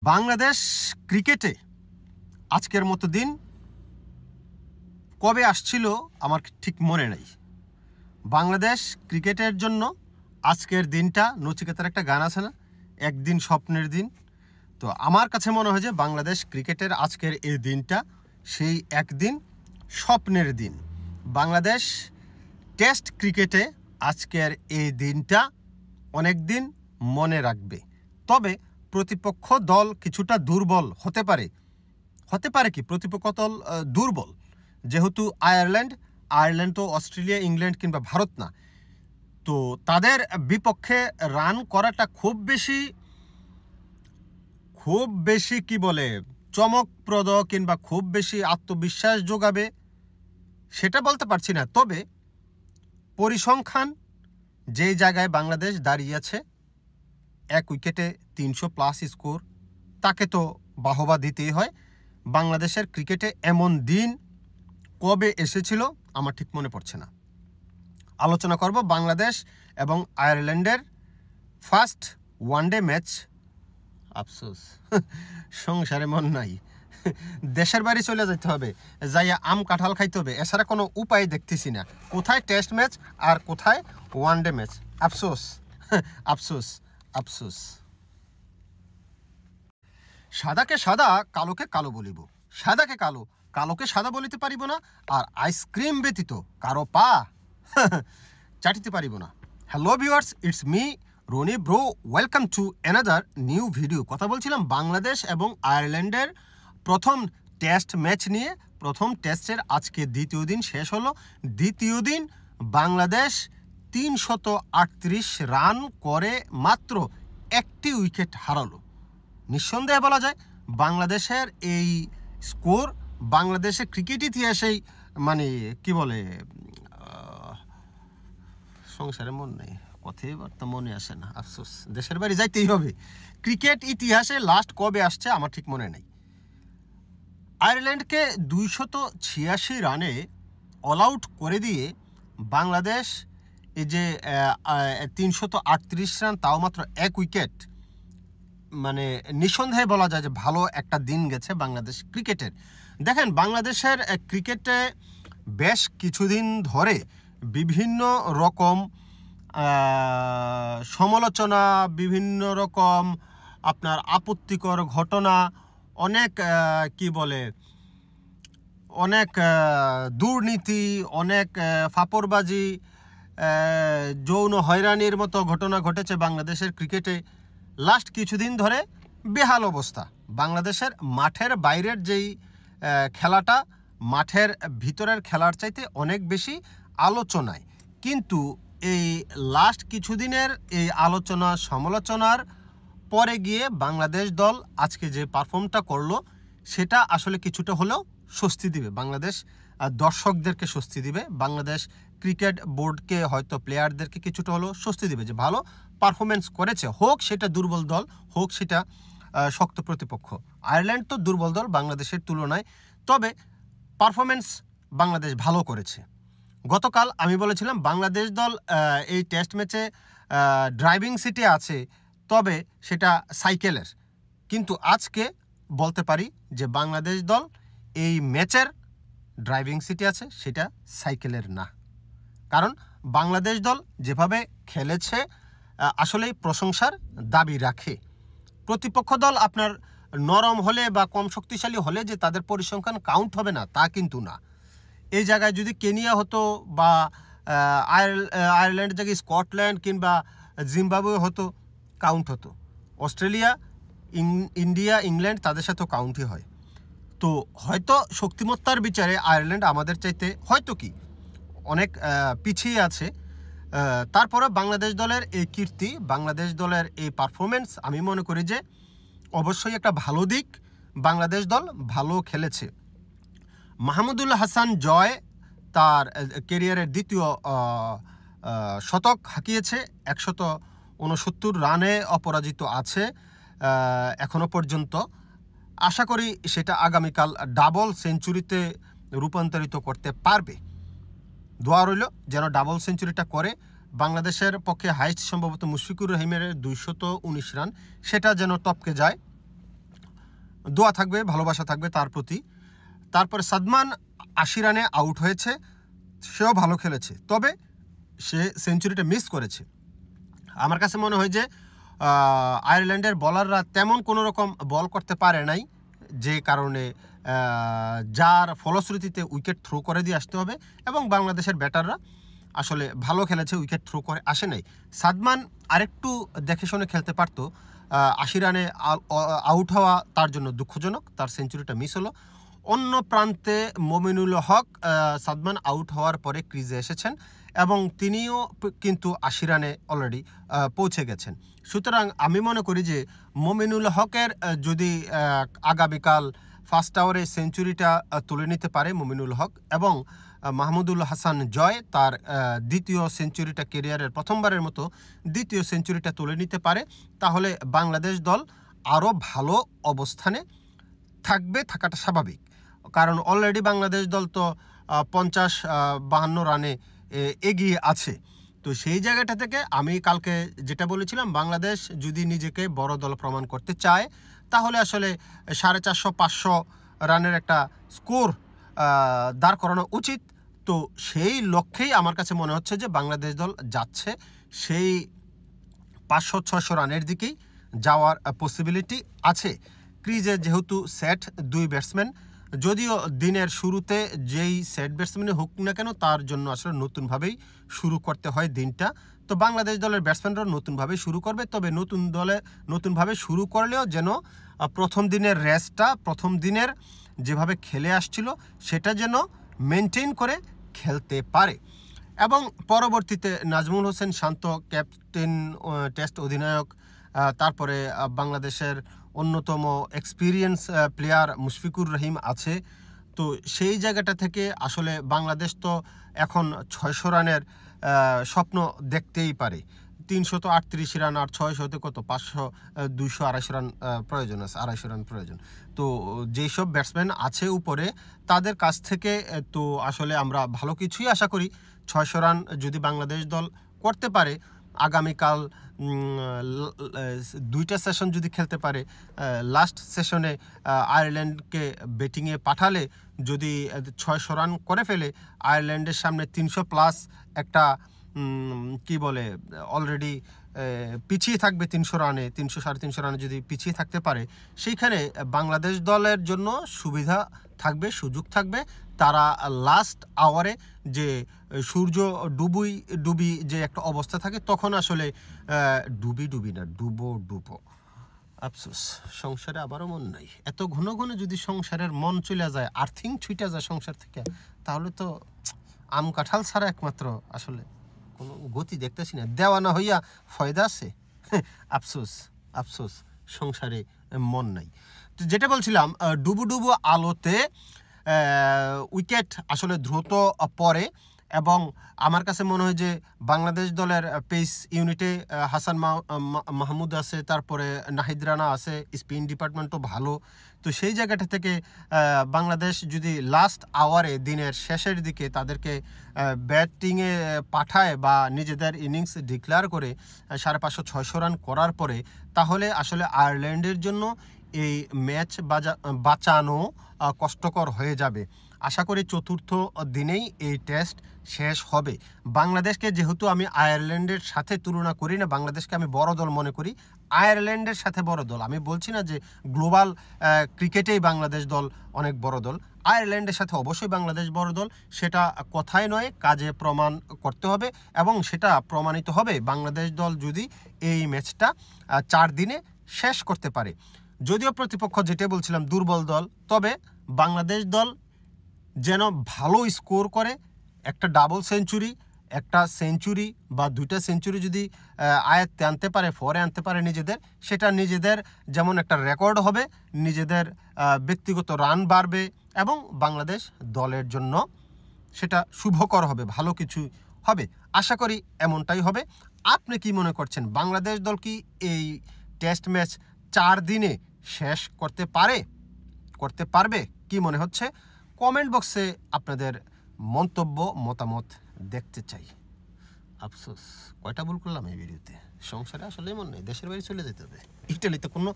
বাংলাদেশ ক্রিকেটে আজকের মতো দিন কবে আসছিল আমার ঠিক মনে নেই। বাংলাদেশ ক্রিকেটের জন্য আজকের দিনটা নচিকেতার একটা গান আছে না, একদিন স্বপ্নের দিন। তো আমার কাছে মনে হয় যে বাংলাদেশ ক্রিকেটের আজকের এই দিনটা সেই একদিন স্বপ্নের দিন। বাংলাদেশ টেস্ট ক্রিকেটে আজকের এই দিনটা অনেক দিন মনে রাখবে। তবে প্রতিপক্ষ দল কিছুটা দুর্বল হতে পারে কি প্রতিপক্ষ দল দুর্বল, যেহেতু আয়ারল্যান্ড তো অস্ট্রেলিয়া, ইংল্যান্ড কিংবা ভারত না। তো তাদের বিপক্ষে রান করাটা খুব বেশি কি বলে চমকপ্রদ কিংবা খুব বেশি আত্মবিশ্বাস যোগাবে সেটা বলতে পারছি না। তবে পরিসংখ্যান যেই জায়গায় বাংলাদেশ দাঁড়িয়ে আছে, 1 উইকেটে 300+ স্কোর, তাকে তো বাহবা দিতেই হয়। বাংলাদেশের ক্রিকেটে এমন দিন কবে এসেছিল আমার ঠিক মনে পড়ছে না। আলোচনা করব বাংলাদেশ এবং আয়ারল্যান্ডের ফার্স্ট ওয়ানডে ম্যাচ। আফসোস, সংসারে মন নাই, দেশের বাড়ি চলে যেতে হবে, যাইয়া আম কাঁঠাল খাইতে হবে, এছাড়া কোনো উপায় দেখতেছি না। কোথায় টেস্ট ম্যাচ আর কোথায় ওয়ানডে ম্যাচ। আফসোস আফসোস আফসোস। সাদাকে সাদা, কালোকে কালো বলিব, সাদাকে কালো, কালোকে সাদা বলিতে পারিব না, আর আইসক্রিম ব্যতীত কারো পা চাটিতে পারিব না। Hello viewers, it's me Rony bro, welcome to another new video. কথা বলছিলাম বাংলাদেশ এবং আয়ারল্যান্ডের প্রথম টেস্ট ম্যাচ নিয়ে। প্রথম টেস্টের আজকে দ্বিতীয় দিন শেষ হলো। দ্বিতীয় দিন বাংলাদেশ 338 রান করে মাত্র 1টি উইকেট হারালো। নিঃসন্দেহে বলা যায় বাংলাদেশের এই স্কোর বাংলাদেশের ক্রিকেট ইতিহাসেই মানে কি বলে, সংসারে মন নেই, কথাই বার্তা মনে আসে না। আফসোস, দেশের বাড়ি যাইতেই হবে। ক্রিকেট ইতিহাসে লাস্ট কবে আসছে আমার ঠিক মনে নেই। আয়ারল্যান্ডকে 286 রানে অল আউট করে দিয়ে বাংলাদেশ এই যে 338 রান, তাও মাত্র 1 উইকেট, মানে নিঃসন্দেহে বলা যায় যে ভালো একটা দিন গেছে বাংলাদেশ ক্রিকেটের। দেখেন, বাংলাদেশের ক্রিকেটে বেশ কিছুদিন ধরে বিভিন্ন রকম সমালোচনা, বিভিন্ন রকম আপনার আপত্তিকর ঘটনা, অনেক কি বলে, অনেক দুর্নীতি, অনেক ফাপড়বাজি, যৌন হয়রানির মতো ঘটনা ঘটেছে বাংলাদেশের ক্রিকেটে। লাস্ট কিছুদিন ধরে বেহাল অবস্থা বাংলাদেশের। মাঠের বাইরের যেই খেলাটা মাঠের ভিতরের খেলার চাইতে অনেক বেশি আলোচনায়। কিন্তু এই লাস্ট কিছুদিনের এই আলোচনা সমালোচনার পরে গিয়ে বাংলাদেশ দল আজকে যে পারফর্মটা করলো সেটা আসলে কিছুটা হলেও স্বস্তি দিবে, বাংলাদেশ দর্শকদেরকে স্বস্তি দিবে, বাংলাদেশ ক্রিকেট বোর্ডকে, হয়তো প্লেয়ারদেরকে কিছুটা হলেও স্বস্তি দিবে যে ভালো পারফরমেন্স করেছে। হোক সেটা দুর্বল দল, হোক সেটা শক্ত প্রতিপক্ষ। আয়ারল্যান্ড তো দুর্বল দল বাংলাদেশের তুলনায়, তবে পারফরমেন্স বাংলাদেশ ভালো করেছে। গতকাল আমি বলেছিলাম বাংলাদেশ দল এই টেস্ট ম্যাচে ড্রাইভিং সিটে আছে, তবে সেটা সাইকেলের। কিন্তু আজকে বলতে পারি যে বাংলাদেশ দল এই ম্যাচের ড্রাইভিং সিটে আছে, সেটা সাইকেলের না। কারণ বাংলাদেশ দল যেভাবে খেলেছে আসলেই প্রশংসার দাবি রাখে। প্রতিপক্ষ দল আপনার নরম হলে বা কম শক্তিশালী হলে যে তাদের পরিসংখ্যান কাউন্ট হবে না, তা কিন্তু না। এই জায়গায় যদি কেনিয়া হতো বা আয়ারল্যান্ডের জায়গায় স্কটল্যান্ড কিংবা জিম্বাবুয়ে হতো, কাউন্ট হতো। অস্ট্রেলিয়া, ইন্ডিয়া, ইংল্যান্ড, তাদের সাথেও কাউন্টই হয়। তো হয়তো শক্তিমত্তার বিচারে আয়ারল্যান্ড আমাদের চাইতে হয়তো কি অনেক পিছিয়ে আছে। তারপরে বাংলাদেশ দলের এই কীর্তি, বাংলাদেশ দলের এই পারফরমেন্স, আমি মনে করি যে অবশ্যই একটা ভালো দিক। বাংলাদেশ দল ভালো খেলেছে। মাহমুদুল হাসান জয় তার কেরিয়ারের দ্বিতীয় শতক হাঁকিয়েছে। 169 রানে অপরাজিত আছে এখনো পর্যন্ত। আশা করি সেটা আগামীকাল ডাবল সেঞ্চুরিতে রূপান্তরিত করতে পারবে। দোয়া রইল যেন ডাবল সেঞ্চুরিটা করে। বাংলাদেশের পক্ষে হাইস্ট সম্ভবত মুশফিকুর রহিমের 219 রান, সেটা যেন টপকে যায়। দোয়া থাকবে, ভালোবাসা থাকবে তার প্রতি। তারপরে সাদমান 80 রানে আউট হয়েছে, সেও ভালো খেলেছে, তবে সে সেঞ্চুরিটা মিস করেছে। আমার কাছে মনে হয় যে আয়ারল্যান্ডের বলাররা তেমন কোনো রকম বল করতে পারে নাই, যে কারণে যার ফলশ্রুতিতে উইকেট থ্রো করে দিয়ে আসতে হবে, এবং বাংলাদেশের ব্যাটাররা আসলে ভালো খেলেছে, উইকেট থ্রো করে আসে নাই। সাদমান আরেকটু দেখে শুনে খেলতে পারতো। 80 রানে আউট হওয়া তার জন্য দুঃখজনক, তার সেঞ্চুরিটা মিস হলো। অন্য প্রান্তে মমিনুল হক সাদমান আউট হওয়ার পরে ক্রিজে এসেছেন এবং তিনিও কিন্তু 80 রানে অলরেডি পৌঁছে গেছেন। সুতরাং আমি মনে করি যে মমিনুল হকের যদি আগামীকাল ফার্স্ট আওয়ারে সেঞ্চুরিটা তুলে নিতে পারে মমিনুল হক, এবং মাহমুদুল হাসান জয় তার দ্বিতীয় সেঞ্চুরিটা, ক্যারিয়ারের প্রথমবারের মতো দ্বিতীয় সেঞ্চুরিটা তুলে নিতে পারে, তাহলে বাংলাদেশ দল আরও ভালো অবস্থানে থাকাটা স্বাভাবিক। কারণ অলরেডি বাংলাদেশ দল তো 50-52 রানে এগিয়ে আছে। তো সেই জায়গাটা থেকে আমি কালকে যেটা বলেছিলাম, বাংলাদেশ যদি নিজেকে বড় দল প্রমাণ করতে চায় তাহলে আসলে 450-500 রানের একটা স্কোর দাঁড় করানো উচিত। তো সেই লক্ষ্যেই আমার কাছে মনে হচ্ছে যে বাংলাদেশ দল যাচ্ছে, সেই 500-600 রানের দিকেই যাওয়ার পসিবিলিটি আছে। ক্রিজে যেহেতু সেট 2 ব্যাটসম্যান, যদিও দিনের শুরুতে যেই সেট ব্যাটসম্যানই হোক না কেন তার জন্য আসলে নতুনভাবেই শুরু করতে হয় দিনটা। তো বাংলাদেশ দলের ব্যাটসম্যানরাও নতুনভাবে শুরু করবে, তবে নতুনভাবে শুরু করলেও যেন প্রথম দিনের রেসটা, প্রথম দিনের যেভাবে খেলে আসছিল সেটা যেন মেনটেন করে খেলতে পারে। এবং পরবর্তীতে নাজমুল হোসেন শান্ত ক্যাপ্টেন, টেস্ট অধিনায়ক, তারপরে বাংলাদেশের অন্যতম এক্সপিরিয়েন্স প্লেয়ার মুশফিকুর রহিম আছে। তো সেই জায়গাটা থেকে আসলে বাংলাদেশ তো এখন 600 রানের স্বপ্ন দেখতেই পারে। 338 রান আর 600তে কত, 500, 200-250 রান প্রয়োজন আছে, 250 রান প্রয়োজন। তো যেসব ব্যাটসম্যান আছে উপরে তাদের কাছ থেকে তো আসলে আমরা ভালো কিছুই আশা করি। 600 রান যদি বাংলাদেশ দল করতে পারে, আগামীকাল 2টা সেশন যদি খেলতে পারে, লাস্ট সেশনে আয়ারল্যান্ডকে ব্যাটিংয়ে পাঠালে যদি 600 রান করে ফেলে, আয়ারল্যান্ডের সামনে 300+ একটা কি বলে অলরেডি পিছিয়ে থাকবে 300 রানে, 300-350 রানে যদি পিছিয়ে থাকতে পারে, সেইখানে বাংলাদেশ দলের জন্য সুবিধা থাকবে, সুযোগ থাকবে। তারা লাস্ট আওয়ারে যে সূর্য ডুবি যে একটা অবস্থা থাকে, তখন আসলে ডুবি না ডুবো। আফসোস, সংসারে আবারও মন নাই। এত ঘন ঘন যদি সংসারের মন চলে যায়, আর্থিং ছুটে যায় সংসার থেকে, তাহলে তো আম কাঁঠাল ছাড়া একমাত্র আসলে কোনো গতি দেখতেছি না। দেওয়ানা হইয়া ফয়দা আছে। আফসোস, সংসারে মন নাই। তো যেটা বলছিলাম, ডুবো আলোতে উইকেট আসলে দ্রুত পড়ে, এবং আমার কাছে মনে হয় যে বাংলাদেশ দলের পেস ইউনিটে হাসান মাহমুদ আছে, তারপরে নাহিদ রানা আছে, স্পিন ডিপার্টমেন্টও ভালো। তো সেই জায়গাটা থেকে বাংলাদেশ যদি লাস্ট আওয়ারে, দিনের শেষের দিকে তাদেরকে ব্যাটিংয়ে পাঠায় বা নিজেদের ইনিংস ডিক্লেয়ার করে 550-600 রান করার পরে, তাহলে আসলে আয়ারল্যান্ডের জন্য এই ম্যাচ বাঁচানো কষ্টকর হয়ে যাবে। আশা করি চতুর্থ দিনেই এই টেস্ট শেষ হবে। বাংলাদেশকে যেহেতু আমি আয়ারল্যান্ডের সাথে তুলনা করি না, বাংলাদেশকে আমি বড় দল মনে করি, আয়ারল্যান্ডের সাথে বড় দল। আমি বলছি না যে গ্লোবাল ক্রিকেটেই বাংলাদেশ দল অনেক বড় দল, আয়ারল্যান্ডের সাথে অবশ্যই বাংলাদেশ বড় দল। সেটা কথায় নয়, কাজে প্রমাণ করতে হবে, এবং সেটা প্রমাণিত হবে বাংলাদেশ দল যদি এই ম্যাচটা 4 দিনে শেষ করতে পারে। যদিও প্রতিপক্ষ, যেটা বলছিলাম, দুর্বল দল, তবে বাংলাদেশ দল যেন ভালো স্কোর করে, একটা ডাবল সেঞ্চুরি, একটা সেঞ্চুরি বা 2টা সেঞ্চুরি যদি আয়ত্তে আনতে পারে, ফরে আনতে পারে নিজেদের, সেটা নিজেদের যেমন একটা রেকর্ড হবে, নিজেদের ব্যক্তিগত রান বাড়বে, এবং বাংলাদেশ দলের জন্য সেটা শুভকর হবে, ভালো কিছু হবে। আশা করি এমনটাই হবে। আপনি কি মনে করছেন, বাংলাদেশ দল কি এই টেস্ট ম্যাচ 4 দিনে শেষ করতে পারবে? কি মনে হচ্ছে? কমেন্ট বক্সে আপনাদের মতামত দেখতে চাই। আফসোস, কয়টা ভুল করলাম এই ভিডিওতে। সংসারে আসলে মন নেই, দেশের বাড়ি চলে যেতে হবে। ইটালিতে কোনো